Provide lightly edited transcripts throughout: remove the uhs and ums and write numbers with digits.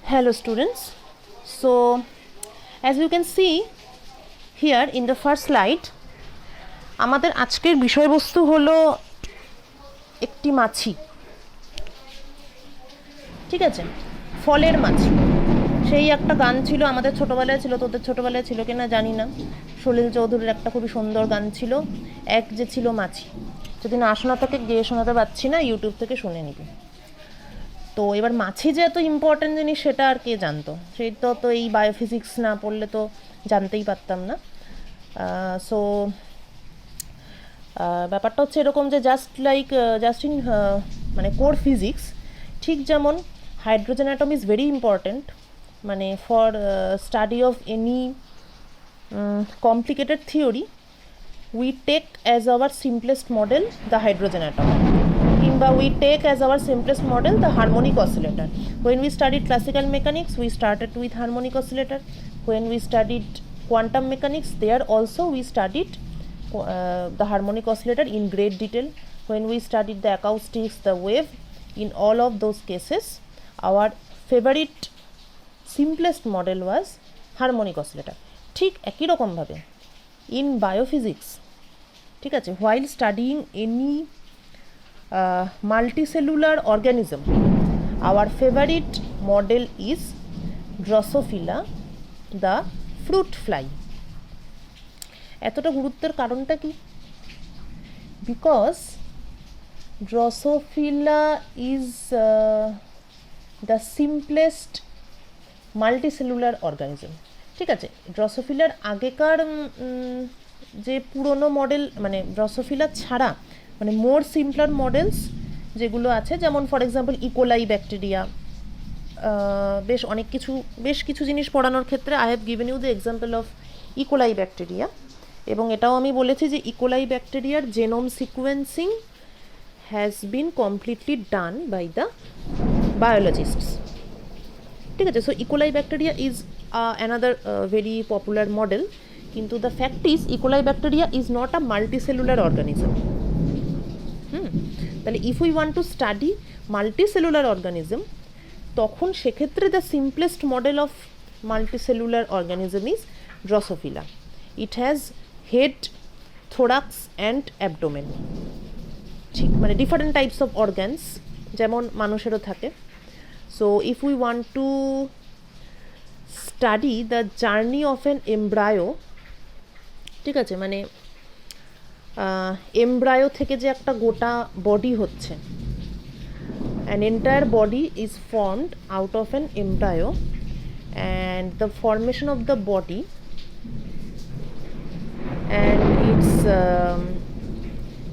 Hello students. So as you can see here in the first slide, আমাদের আজকের বিষয়বস্তু হলো একটি মাছি। ঠিক আছে, ফলের মাছি। সেই একটা গান ছিল, আমাদের ছোটবেলায় ছিল, তোদের ছোটবেলায় ছিল কিনা জানি না। সলিল চৌধুরীর একটা খুবই সুন্দর গান ছিল, এক যে ছিল মাছি। যদি না শোনা থাকে গিয়ে শোনাতে পারছি না, ইউটিউব থেকে শুনে নিবি। তো এবার মাছি যে এত ইম্পর্টেন্ট জিনিস সেটা আর কে জানতো, সেই তো এই বায়োফিজিক্স না পড়লে তো জানতেই পারতাম না। সো ব্যাপারটা হচ্ছে এরকম যে জাস্ট ইন মানে কোর ফিজিক্স, ঠিক যেমন hydrogen atom is very important, মানে for study of any complicated theory we take as our simplest model the hydrogen atom, কিংবা we take as our simplest model the harmonic oscillator. When we studied classical mechanics, we started with harmonic oscillator. When we studied quantum mechanics, there also we studied the harmonic oscillator in great detail. When we studied the acoustics, the wave, in all of those cases our favorite simplest model was harmonic oscillator. ঠিক একই রকম ভাবে in biophysics, ঠিক আছে, while studying any multicellular organism, our favorite model is Drosophila the fruit fly. এতটা গুরুত্বের কারণটা কি? Because Drosophila is the simplest multicellular organism. ঠিক আছে, ড্রসোফিলার আগেকার যে পুরনো মডেল, মানে ড্রসোফিলা ছাড়া মানে মোর সিম্পলার মডেলস যেগুলো আছে, যেমন ফর এক্সাম্পল ইকোলাই ব্যাকটেরিয়া, বেশ কিছু জিনিস পড়ানোর ক্ষেত্রে I have given you the example of E coli bacteria, এবং এটাও আমি বলেছি যে ইকোলাই ব্যাকটেরিয়ার genome sequencing has been completely done by the biologists. ঠিক আছে, so E coli bacteria is another very popular model, কিন্তু the fact is E coli bacteria is not a multicellular organism. তাহলে if we want to study multicellular organism, তখন সেক্ষেত্রে the simplest model of multicellular organism is Drosophila. It has head, thorax and abdomen. ঠিক, মানে different types of organs যেমন মানুষেরও থাকে. So if we want to study the journey of an embryo, ঠিক আছে, মানে এমব্রায়ো থেকে যে একটা গোটা বডি হচ্ছে, an entire body is formed out of an embryo, and the formation of the body and its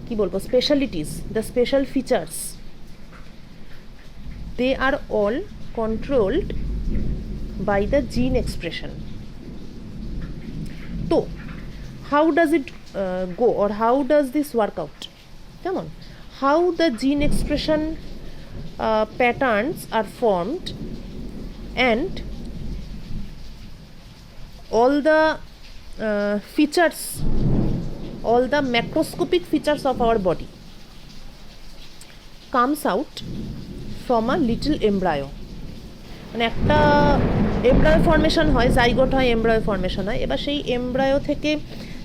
কি বলবো specialities, the special features, they are all controlled by the gene expression. So how does it go, or how does this work out? Come on, how the gene expression patterns are formed, and all the features, all the macroscopic features of our body comes out from a little embryo. মানে একটা embryo formation হয়, zygote হয়, embryo formation হয়। এবার সেই embryo থেকে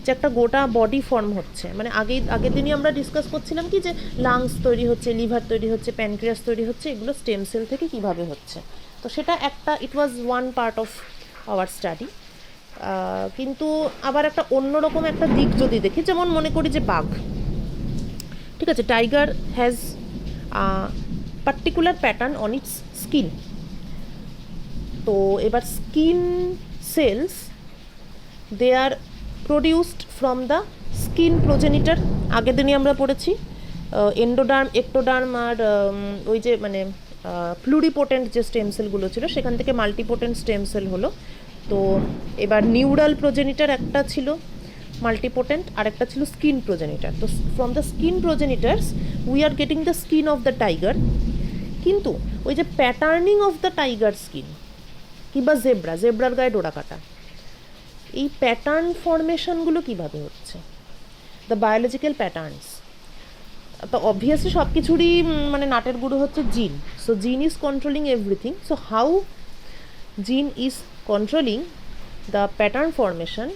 যে একটা গোটা বডি ফর্ম হচ্ছে, মানে আগের দিনই আমরা ডিসকাস করছিলাম কি যে লাংস তৈরি হচ্ছে, লিভার তৈরি হচ্ছে, প্যানক্রিয়াস তৈরি হচ্ছে, এগুলো স্টেম সেল থেকে কিভাবে হচ্ছে। তো সেটা একটা, it was one part of our study. কিন্তু আবার একটা অন্যরকম একটা দিক যদি দেখি, যেমন মনে করি যে বাঘ, ঠিক আছে, tiger has particular pattern on its skin. তো এবার skin cells, they are produced from the skin progenitor. আগের দিনই আমরা পড়েছি এন্ডোডার্ম, একটোডার্ম আর ওই যে মানে প্লুরিপোটেন্ট যে স্টেম সেলগুলো ছিল, সেখান থেকে মাল্টিপোটেন্ট স্টেম সেল হলো। তো এবার নিউরাল প্রোজেনিটার একটা ছিল মাল্টিপোটেন্ট, আর একটা ছিল স্কিন প্রোজেনিটার। তো from the skin progenitors we are getting the skin of the tiger. কিন্তু ওই যে patterning of the tiger skin, কিংবা জেব্রার গায়ে ডোরা কাটা, এই প্যাটার্ন ফর্মেশনগুলো কিভাবে হচ্ছে, দ্য বায়োলজিক্যাল প্যাটার্নস। তো অবভিয়াসলি সব কিছুরই মানে নাটের গুঁড়ো হচ্ছে জিন। সো জিন is controlling everything. So how gene is controlling the pattern formation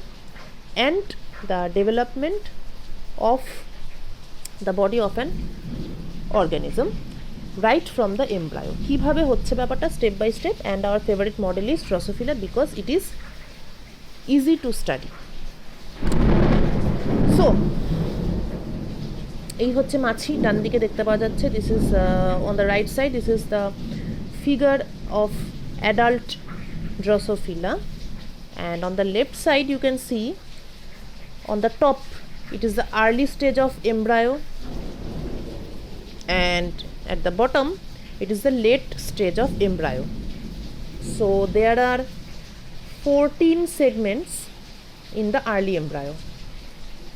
and the development of the body of an organism right from the embryo. কিভাবে হচ্ছে ব্যাপারটা step by step, and our favourite model is Drosophila because it is easy to study. So এই হচ্ছে মাছি, ডান দিকে দেখতে পাওয়া যাচ্ছে, this is on the right side, this is the figure of adult Drosophila, and on the left side you can see on the top it is the early stage of embryo, and at the bottom it is the late stage of embryo. So there are 14 segments in the early embryo.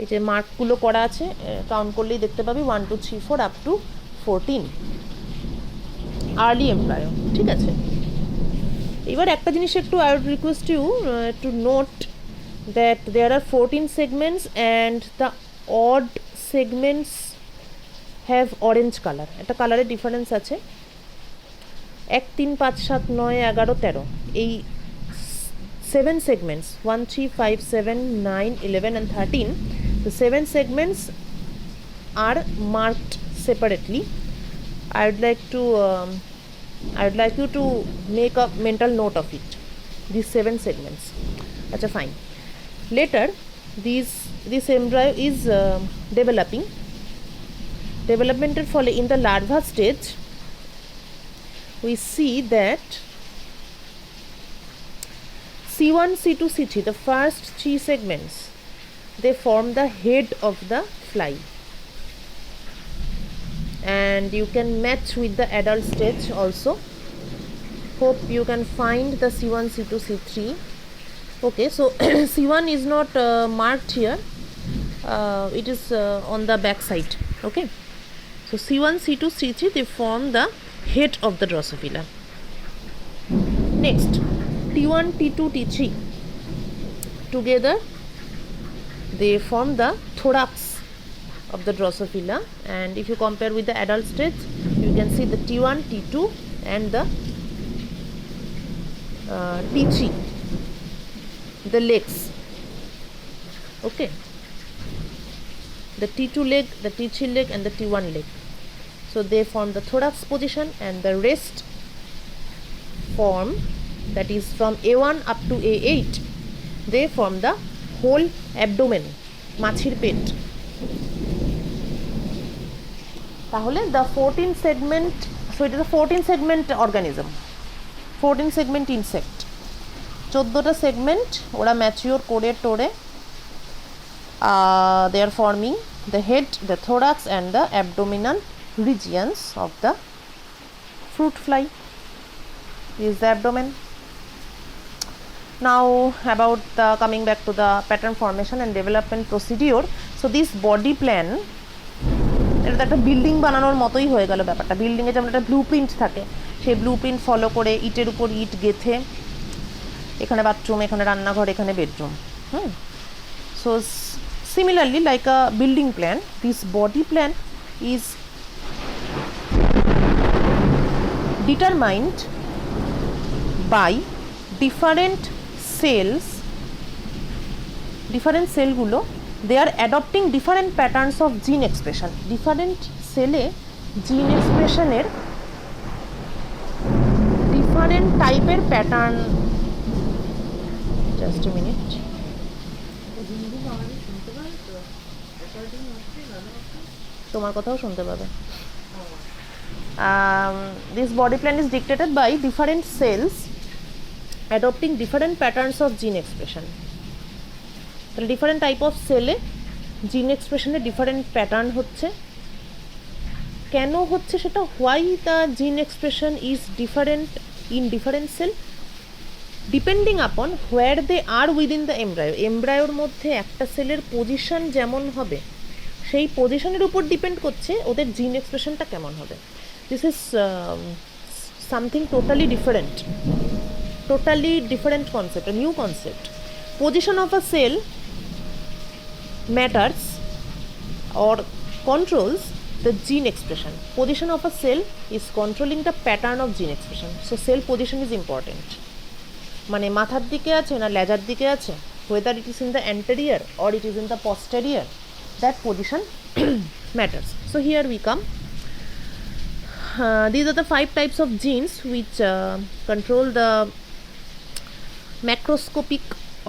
এই যে মার্কগুলো করা আছে, count করলেই দেখতে পাবি 1 2 3 4 up to 14 early embryo. ঠিক আছে, এবার একটা জিনিস একটু I would request you to note that there are 14 segments and the odd segments have orange colour. একটা কালারের ডিফারেন্স আছে। 1 3 5 7 9 11 13 এই 7 segments 1 3 5 7 9 11 and 13, the 7 segments are marked separately. I would like you to make a mental note of it, these 7 segments. Acha, fine. Later this embryo is developmental ফলে in the larva stage we see that C1 C2 C3, the first 3 segments, they form the head of the fly, and you can match with the adult stage also. Hope you can find the C1 C2 C3. Okay, so C1 is not marked here, it is on the back side. Okay, so C1 C2 C3, they form the head of the Drosophila. Next, T1 T2 T3 together they form the thorax of the Drosophila, and if you compare with the adult stage you can see the T1 T2 and the T3, the legs. Okay, the T2 leg, the T3 leg and the T1 leg, so they form the thorax position, and the rest form, that is from A1 up to A8, they form the whole abdomen, মাছির পেট। তাহলে the 14 segment, so it is a 14 segment organism, 14 segment insect, 14টা segment ওরা mature করে টোরে they are forming the head, the thorax and the abdominal regions of the fruit fly. This is the abdomen. Now about the coming back to the pattern formation and development procedure. So this body plan, এটা একটা building বানানোর মতোই হয়ে গেল ব্যাপারটা। বিল্ডিংয়ে যেমন একটা ব্লু প্রিন্ট থাকে, সেই ব্লু প্রিন্ট ফলো করে ইটের উপর ইট গেথে এখানে বাথরুম, এখানে রান্নাঘর, এখানে bedroom. So similarly like a building plan, this body plan is determined by different cells, different সেলগুলো they are adopting different patterns of gene expression. different সেলে জিন এক্সপ্রেশনের different টাইপের প্যাটার্ন। জাস্ট a minute, তোমার কথাও শুনতে পাবে। This body plan is dictated by different cells adopting different patterns of gene expression. তাহলে different type of cell A gene expression A different pattern হচ্ছে। কেন হচ্ছে সেটা, why the gene expression is different in different cell depending upon where they are within the embryo. এমব্রায়োর মধ্যে একটা সেলের position যেমন হবে সেই পজিশনের উপর ডিপেন্ড করছে ওদের জিন এক্সপ্রেশনটা কেমন হবে। This is something totally different, totally different concept, a new concept. Position of a cell matters or controls the gene expression. Position of a cell is controlling the pattern of gene expression. So cell position is important. মানে মাথার দিকে আছে না laser দিকে আছে, whether it is in the anterior or it is in the posterior, that position matters. So here we come. These are the 5 types of genes which control the macroscopic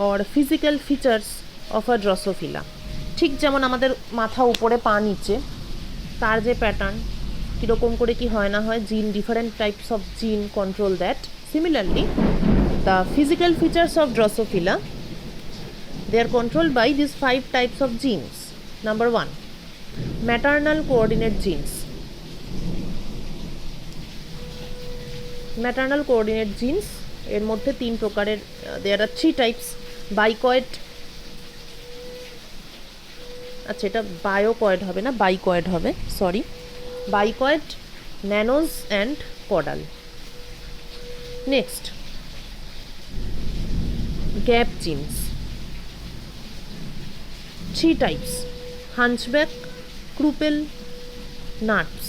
or physical features of a Drosophila. ঠিক যেমন আমাদের মাথা উপরে পা নিচে, তার যে pattern কীরকম করে কি হয় না হয়, জিন ডিফারেন্ট টাইপস অফ জিন control that. Similarly the physical features of Drosophila, they are controlled by these 5 types of genes. Number 1, maternal coordinate genes. Maternal coordinate genes এর মধ্যে 3 প্রকারের, there are 3 types. Bicoid, আচ্ছা এটা বায়োকয়েড হবে না, বাইকয়েড হবে, sorry. Bicoid, nanos and caudal. Next, gap genes. 3 types: hunchback, Krupel, nuts.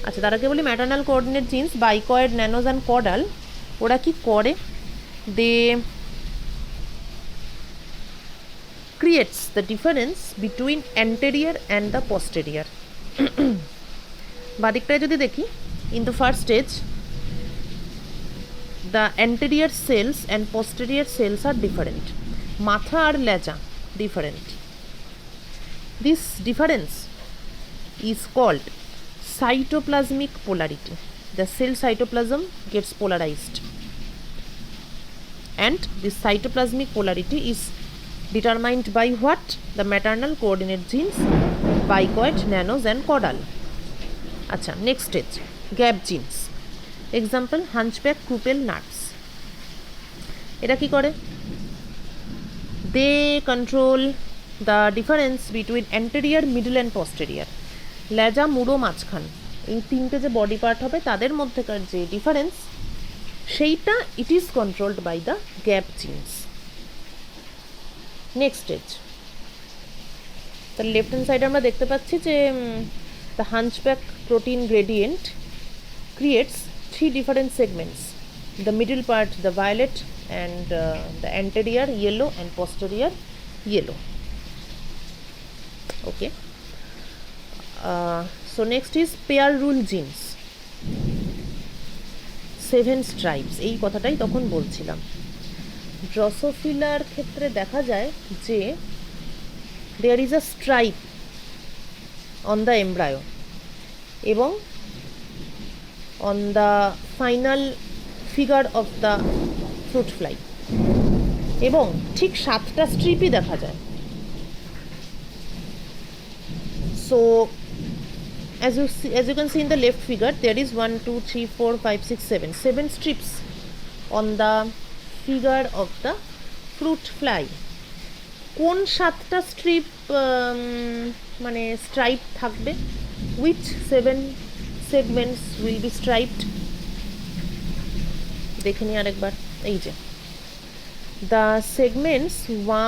আচ্ছা তার আগে বলি maternal coordinate genes, bicoid, nanos and caudal, ওরা কি করে? দে creates the difference between anterior and the posterior. বাদিকটায় যদি দেখি, in the first stage the anterior cells and posterior cells are different. মাথা আর লেজা different. This difference is called cytoplasmic polarity. The cell cytoplasm gets polarized, and this cytoplasmic polarity is determined by what? The maternal coordinate genes, bicoid, nanos and caudal. আচ্ছা next stage, gap genes. Example, hunchback, Krupel, nuts. এটা কি করে? They control the difference between anterior, middle and posterior. লেজা, মুড়ো, মাঝখান, এই তিনটে যে body part হবে তাদের মধ্যেকার যে ডিফারেন্স, সেইটা it is controlled by the gap genes. Next stage, তার লেফট হ্যান্ড সাইডে আমরা দেখতে পাচ্ছি যে the hunchback protein gradient creates 3 different segments. The middle part, the violet, and the anterior yellow and posterior yellow. Okay. So next is pair rule genes. 7 stripes, এই কথাটাই তখন বলছিলাম. ড্রসোফিলার ক্ষেত্রে দেখা যায় যে there is a stripe on the embryo এবং on the final figure of the fruit fly, এবং ঠিক 7টা স্ট্রিপই দেখা যায়. So as you can see in the left figure, there is 1 2 3 4 5 6 7 strips on the figure of the fruit fly. কোন 7টা strip মানে stripe থাকবে? which 7 segments will be striped? দেখে নি আরেকবার, এই যে the segments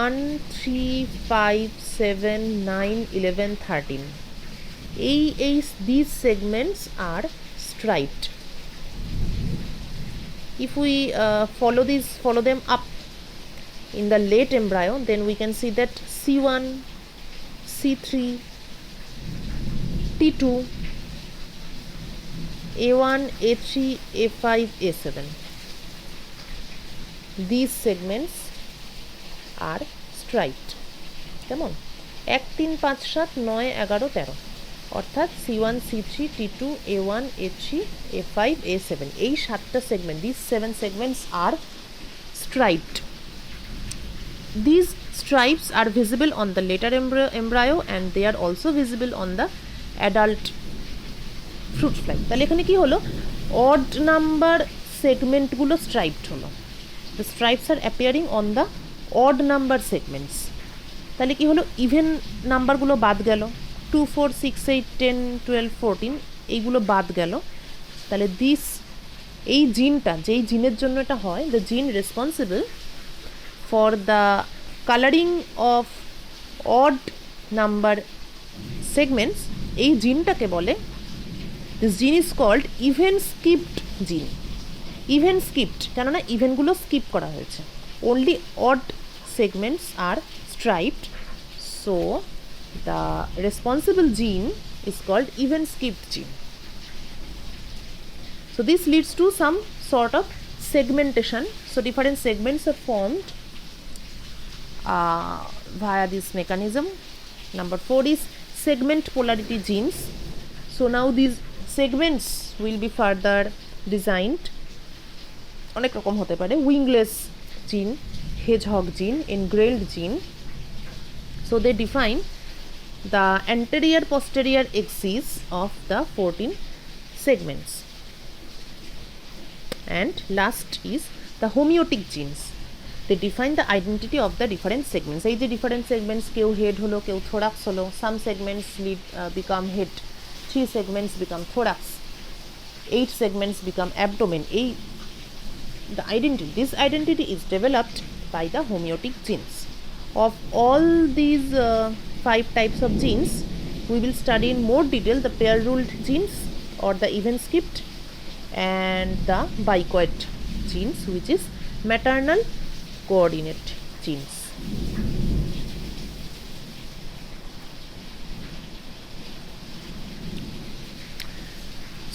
1 3 5 7 9 11 13, these segments are striped. If we follow them up in the late embryo, then we can see that C1, C3, T2, A1, A3, A5, A7. These segments are striped. কেমন? 1 3 5 7 9 11 13, অর্থাৎ C1, C3, T2, A1, A3, A5, A7, এই 7টা segment, these 7 segments are striped. These stripes are visible on the later embryo and they are also visible on the adult fruit fly. তাহলে এখানে কি হলো? odd number সেগমেন্টগুলো striped হলো. The stripes are appearing on the odd number segments. তাহলে কি হলো? Even নাম্বারগুলো বাদ গেল, 2 4 6 8 10 12 14 এইগুলো বাদ গেল. তাহলে এই জিনটা, যেই জিনের জন্য এটা হয়, the gene responsible for the coloring of odd number segments, এই জিনটাকে বলে, this gene is called even skipped gene. Even skipped, কেননা ইভেন্টগুলো স্কিপ করা হয়েছে। only odd segments are striped, so the responsible gene is called event skipped gene. So this leads to some sort of segmentation, so different segments are formed via this mechanism. Number 4 is segment polarity genes. So now these segments will be further designed, অনেক রকম হতে পারে, wingless gene, hedgehog gene, engrailed gene. So they define the anterior posterior axis of the 14 segments. And last is the homeotic genes. They define the identity of the different segments. এই যে different segments, কেউ head হলো, কেউ thorax হলো, some segments become head, 3 segments become thorax, 8 segments become abdomen. This identity is developed by the homeotic genes. Of all these 5 types of genes, we will study in more detail the pair ruled genes or the event skipped, and the bicoid genes, which is maternal coordinate genes.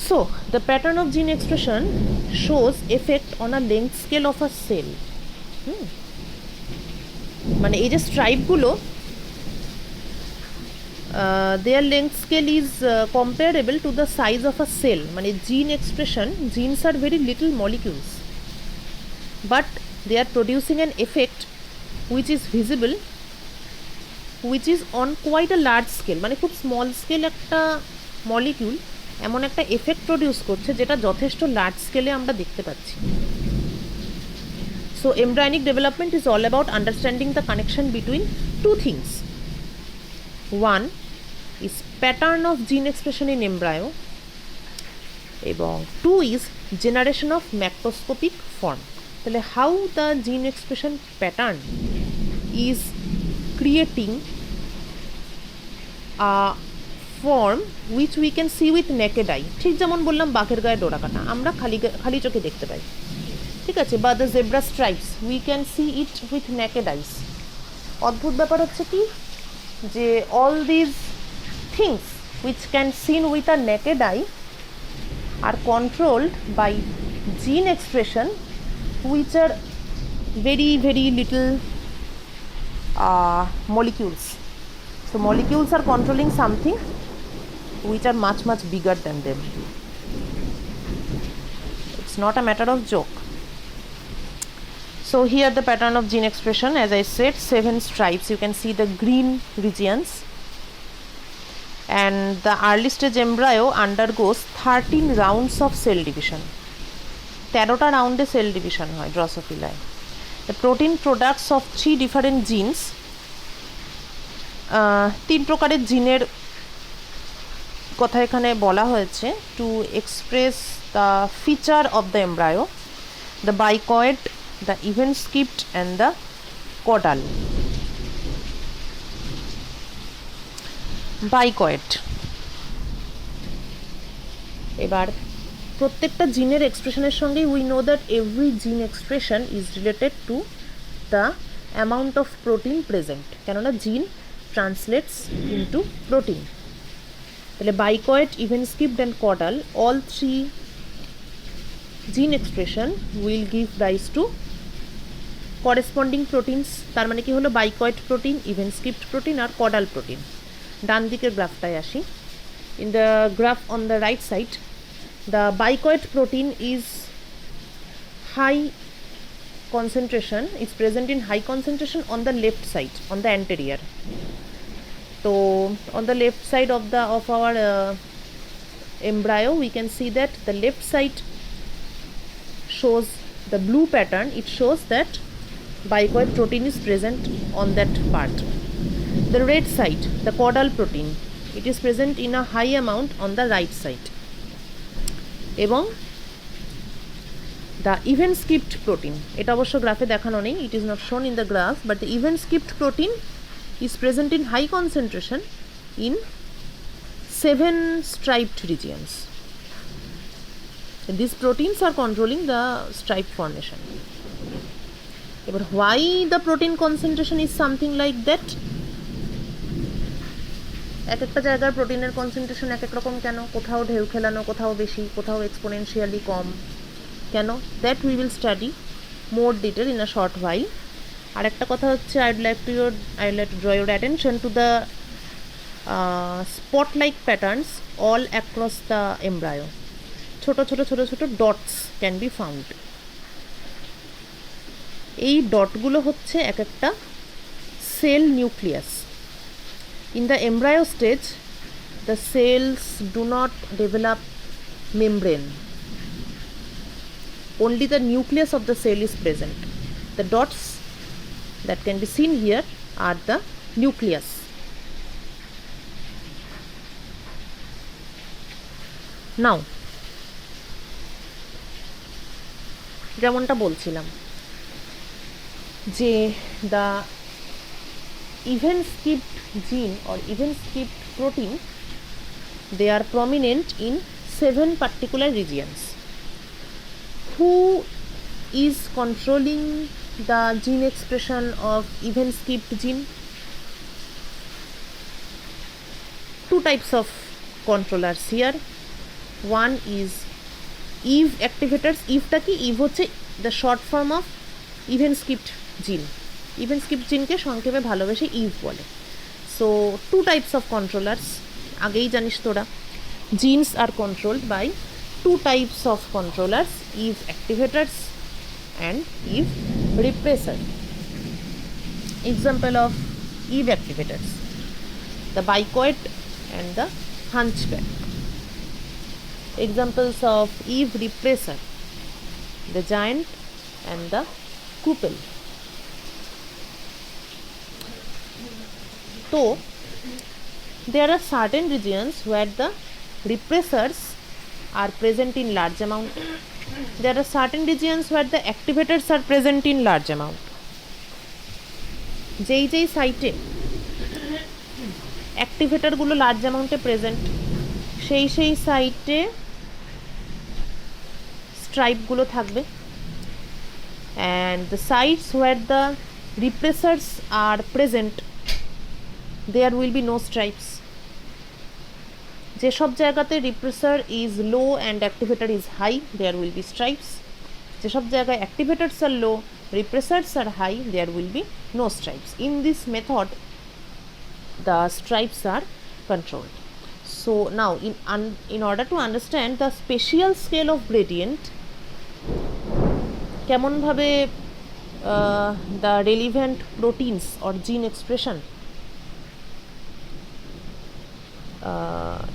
So the pattern of gene expression shows effect on a length scale of a cell. মানে এই যে স্ট্রাইপগুলো, their length scale is comparable to the size of a cell. মানে gene expression, genes are very little molecules, but they are producing an effect which is visible, which is on quite a large scale. মানে খুব small scale একটা molecule এমন একটা effect produce করছে যেটা যথেষ্ট large স্কেলে আমরা দেখতে পাচ্ছি। So embryonic development is all about understanding the connection between two things. One is pattern of gene expression in embryo, এবং 2 is generation of macroscopic form. তাহলে how the gene expression pattern is creating a form which we can see with naked eye. ঠিক যেমন বললাম বাঘের গায়ে ডোরা কাটা আমরা খালি চোখে দেখতে পাই, ঠিক আছে, বা the zebra stripes we can see it with naked eyes. অদ্ভুত ব্যাপার হচ্ছে কি যে all these things which can seen with a naked eye are controlled by gene expression which are very very little molecules. So molecules are controlling something which are much much bigger than them. It's not a matter of joke. So here the pattern of gene expression, as I said, 7 stripes. You can see the green regions, and the early stage embryo undergoes 13 rounds of cell division. 13টা রাউন্ডে cell division হয় ড্রসোফিলায়। The protein products of 3 different genes, 3 প্রকারের জিনের কথা এখানে বলা হয়েছে to express the feature of the embryo, the bicoid, the event skipped, and the caudal. Bicoid. এবার প্রত্যেকটা জিনের এক্সপ্রেশনের সঙ্গে উই নো দ্যাট এভরি জিন expression is related to the amount of protein present, কেননা জিন ট্রান্সলেটস ইন্টু প্রোটিন। তাহলে বাইকয়েড, event skipped and caudal, all 3 gene expression will give rise to corresponding proteins. তার মানে কি হলো bicoid protein, even skipped protein আর caudal protein. ডান দিকের গ্রাফটায় আসি। In the graph on the right side, the bicoid protein is high concentration, is present in high concentration on the left side, on the anterior. So on the left side of our embryo, we can see that the left side shows the blue pattern. It shows that bicoid protein is present on that part. The red side, the caudal protein, it is present in a high amount on the right side. এবং the event skipped protein, এটা অবশ্য গ্রাফে দেখানো নেই, it is not shown in the graph, but the event skipped protein is present in high concentration in 7 striped regions. These proteins are controlling the stripe formation. এবার why the protein concentration is something like that? এক একটা জায়গার প্রোটিনের concentration এক এক রকম কেন? কোথাও ঢেউ খেলানো, কোথাও বেশি, কোথাও এক্সপোনেনশিয়ালি কম কেন? That we will study more detail in a short while. আর একটা কথা হচ্ছে I like to draw your attention to the spot like patterns all across the embryo. ছোটো ছোটো ছোটো ছোটো ডটস ক্যান বি ফাউন্ড. এই ডটগুলো হচ্ছে এক একটা cell nucleus. In the embryo stage, the cells do not develop membrane. Only the nucleus of the cell is present. The dots that can be seen here are the nucleus. Now, যেমনটা বলছিলাম যে the even skipped gene or even skipped protein, they are prominent in 7 particular regions. Who is controlling the gene expression of even skipped gene? Two types of controllers here. One is Eve activators. Eve ta ki? Eve hocche the short form of even skipped gene. Even skipped gene কে সংক্ষেপে ভালোবেসে eve বলে. So two types of controllers, আগেই জানিস তোরা. Genes are controlled by two types of controllers, eve activators and eve repressor. Example of eve activators: the bicoid and the hunchback. Examples of Eve repressor: the giant and the Kupel. So, there are certain regions where the repressors are present in large amount. There are certain regions where the activators are present in large amount. যেই সাইটে অ্যাক্টিভেটরগুলো large অ্যামাউন্টে present, সেই সাইটে স্ট্রাইপগুলো থাকবে. And the sites where the repressors are present, there will be no stripes. যেসব জায়গাতে repressor is low and activator is high, there will be stripes. যেসব জায়গায় অ্যাক্টিভেটরস আর লো, repressors are high, there will be no stripes. In this method, the stripes are controlled. So now, in order to understand the spatial scale of gradient, কেমন ভাবে the relevant proteins or gene expression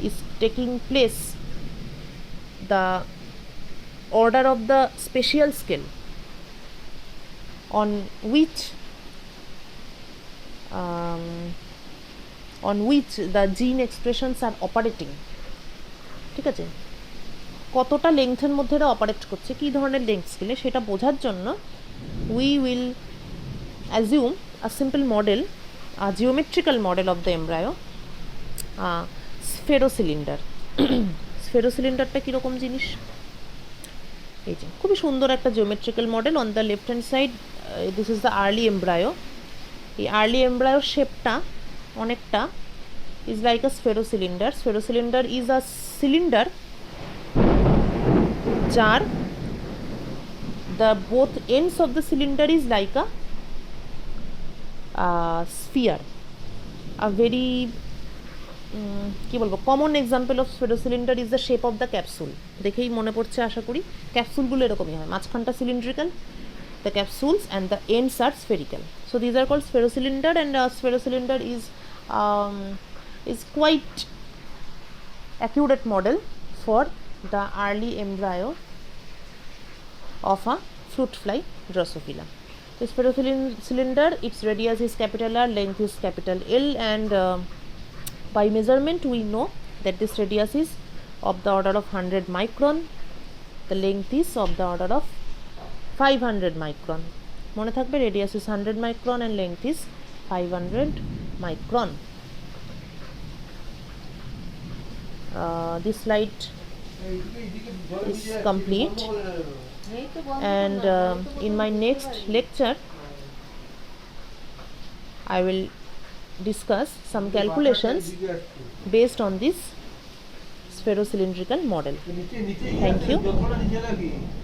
is taking place, the order of the spatial scale on which the gene expressions are operating. ঠিক আছে, কতটা লেংথের মধ্যে এরা operate করছে, কী ধরনের length স্কেলে, সেটা বোঝার জন্য we will assume a simple model, a geometrical model of the embryo, স্ফেরোসিলিন্ডার. স্ফেরোসিলিন্ডারটা কীরকম জিনিস? এই যে খুবই সুন্দর একটা geometrical model. On the left hand side this is the early embryo. এই আর্লি এমব্রায়ো শেপটা অনেকটা is like a spherocylinder. Spherocylinder is a cylinder যার the both ends of the cylinder is like a sphere. A very কি বলবো, common example of spherocylinder is the shape of the capsule. দেখেই মনে পড়ছে আশা করি, ক্যাপসুলগুলো এরকমই হয়, মাঝখানটা cylindrical, the capsules and the ends are spherical. So these are called spherocylinder, and spherocylinder is quite accurate model for the early embryo of a fruit fly Drosophila. The spherocylinder, its radius is capital R, length is capital L, and by measurement we know that this radius is of the order of 100 micron, the length is of the order of 500 micron. মনে থাকবে, radius is 100 micron and length is 500 micron. This slide is complete, and in my next lecture I will discuss some calculations based on this spherocylindrical model. Thank you.